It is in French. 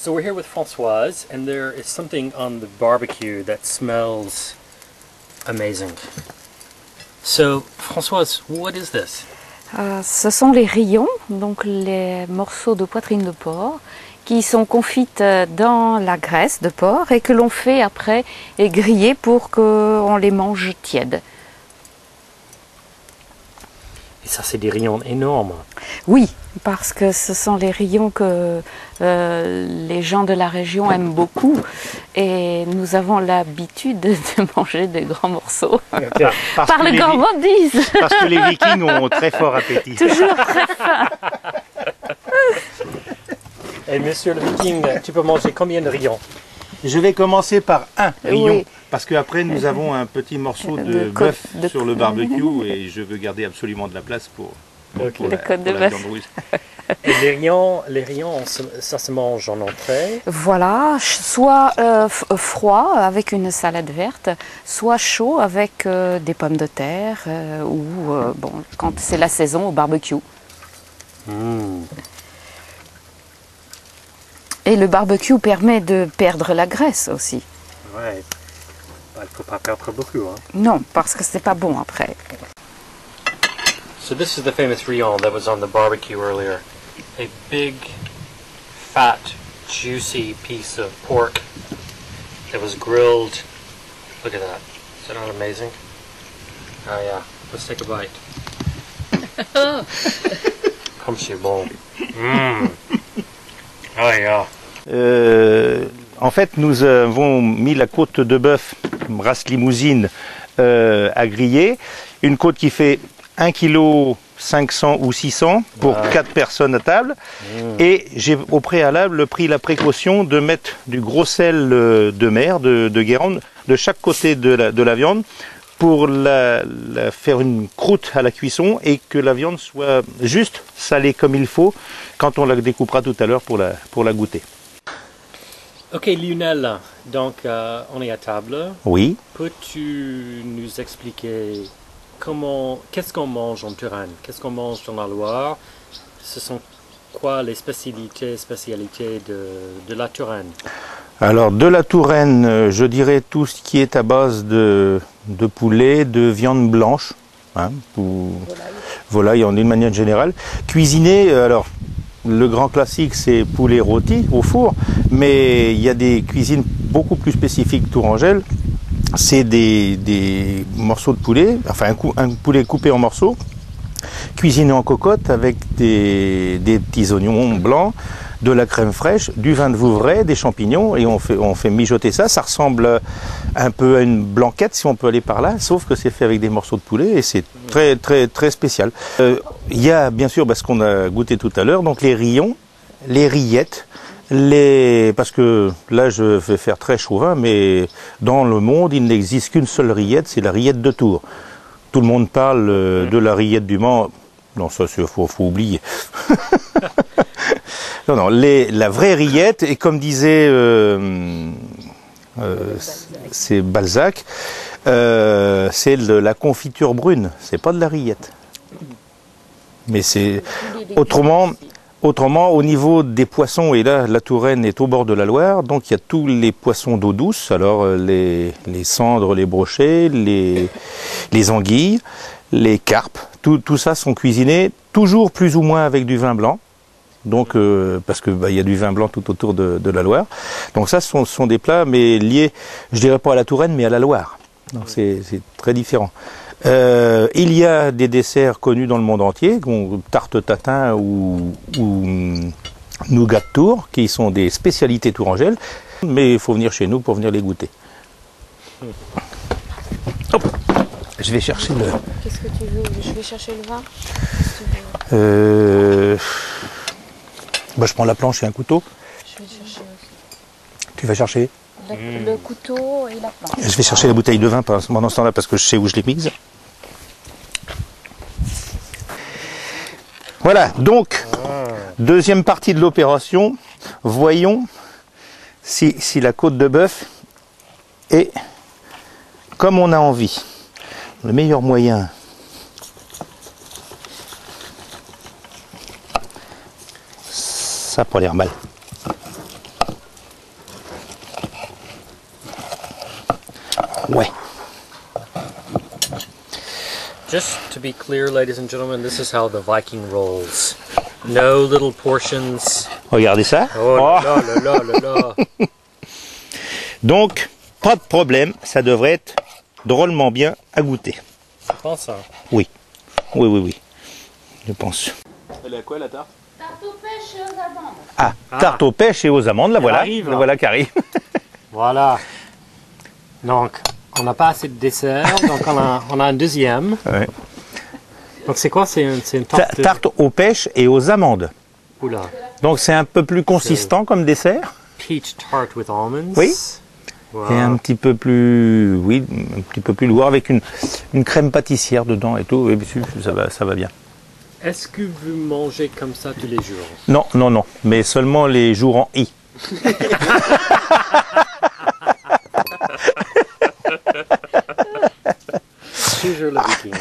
So we're here with Françoise, and there is something on the barbecue that smells amazing. So, Françoise, what is this? Ce sont les rillons, donc les morceaux de poitrine de porc, qui sont confites dans la graisse de porc et que l'on fait après et griller pour qu'on les mange tièdes. Et ça, c'est des rillons énormes. Oui, parce que ce sont les rillons que les gens de la région aiment beaucoup et nous avons l'habitude de manger des grands morceaux. Par le gourmandise. Parce que les Vikings ont très fort appétit. Toujours très faim. Et monsieur le Viking, tu peux manger combien de rillons? Je vais commencer par un rillon, Oui. parce qu'après nous avons un petit morceau de bœuf sur le barbecue et je veux garder absolument de la place pour de côte de bœuf. viande rouge. Et les rillons, ça se mange en entrée. Voilà, soit froid avec une salade verte, soit chaud avec des pommes de terre ou bon, quand c'est la saison au barbecue. Et le barbecue permet de perdre la graisse aussi. Ouais. Il ne faut pas perdre beaucoup, hein. Non, parce que c'est pas bon après. So this is the famous rillon that was on the barbecue earlier. A big, fat, juicy piece of pork that was grilled. Look at that. Is that not amazing? Oh yeah. Let's take a bite. Comme c'est bon. Oh yeah. En fait, nous avons mis la côte de bœuf race limousine à griller. Une côte qui fait 1 kg 500 ou 600 pour 4 personnes à table. Et j'ai au préalable pris la précaution de mettre du gros sel de mer, de Guérande, de chaque côté de la viande pour faire une croûte à la cuisson et que la viande soit juste salée comme il faut quand on la découpera tout à l'heure pour la goûter. Ok, Lionel, donc on est à table. Oui. Peux-tu nous expliquer qu'est-ce qu'on mange en Touraine? Qu'est-ce qu'on mange dans la Loire? Ce sont quoi les spécialités de la Touraine? Alors de la Touraine, je dirais tout ce qui est à base de poulet, de viande blanche, hein, volaille en une manière générale. Cuisiné, alors le grand classique c'est poulet rôti au four, mais il y a des cuisines beaucoup plus spécifiques tourangelles. C'est des morceaux de poulet, enfin un poulet coupé en morceaux, cuisiné en cocotte avec des petits oignons blancs, de la crème fraîche, du vin de Vouvray, des champignons et on fait mijoter ça. Ça ressemble un peu à une blanquette si on peut aller par là, sauf que c'est fait avec des morceaux de poulet et c'est très très très spécial. Il y a bien sûr ce qu'on a goûté tout à l'heure, donc les rillons, les rillettes. Parce que là je vais faire très chauvin, mais dans le monde il n'existe qu'une seule rillette, c'est la rillette de Tours. Tout le monde parle de la rillette du Mans, non ça faut oublier. Non, la vraie rillette, et comme disait c'est Balzac, c'est de la confiture brune, c'est pas de la rillette. Mais c'est autrement, au niveau des poissons, et là la Touraine est au bord de la Loire, donc il y a tous les poissons d'eau douce, alors les cendres, les brochets, les anguilles, les carpes, tout ça sont cuisinés toujours plus ou moins avec du vin blanc. Donc parce que y a du vin blanc tout autour de la Loire. Donc ça ce sont des plats mais liés, je dirais pas à la Touraine mais à la Loire. Donc c'est très différent. Il y a des desserts connus dans le monde entier, tarte tatin ou nougat de Tours, qui sont des spécialités tourangelles, mais il faut venir chez nous pour venir les goûter. Hop. Je vais chercher le... Qu'est-ce que tu veux? Je vais chercher le vin. Je prends la planche et un couteau. Je vais chercher aussi. Tu vas chercher? Le couteau et la planche. Je vais chercher la bouteille de vin pendant ce temps-là parce que je sais où je l'ai mise. Voilà, donc, deuxième partie de l'opération. Voyons si la côte de bœuf est comme on a envie. Le meilleur moyen, ça n'a pas l'air mal. Ouais. Just to be clear, ladies and gentlemen, this is how the Viking rolls. No little portions. Regardez ça. Oh Oh. là là là là là là. Donc, pas de problème, ça devrait être drôlement bien à goûter. Je pense ça. Oui, oui, oui, oui, je pense. Elle est à quoi la tarte? Tarte aux pêches et aux amandes. Ah, tarte aux pêches et aux amandes, la voilà. arrive, La là. voilà qui arrive. Voilà. Donc, on n'a pas assez de dessert, donc on a un deuxième. Ouais. Donc c'est quoi? C'est une tarte. Tarte aux pêches et aux amandes. Oula. Donc c'est un peu plus consistant comme dessert. Peach tart with almonds. Oui. Wow. Et un petit peu plus, oui, un petit peu plus lourd avec une crème pâtissière dedans et tout. Et puis, ça va bien. Est-ce que vous mangez comme ça tous les jours? Non, non, non, mais seulement les jours en I. Toujours le viking.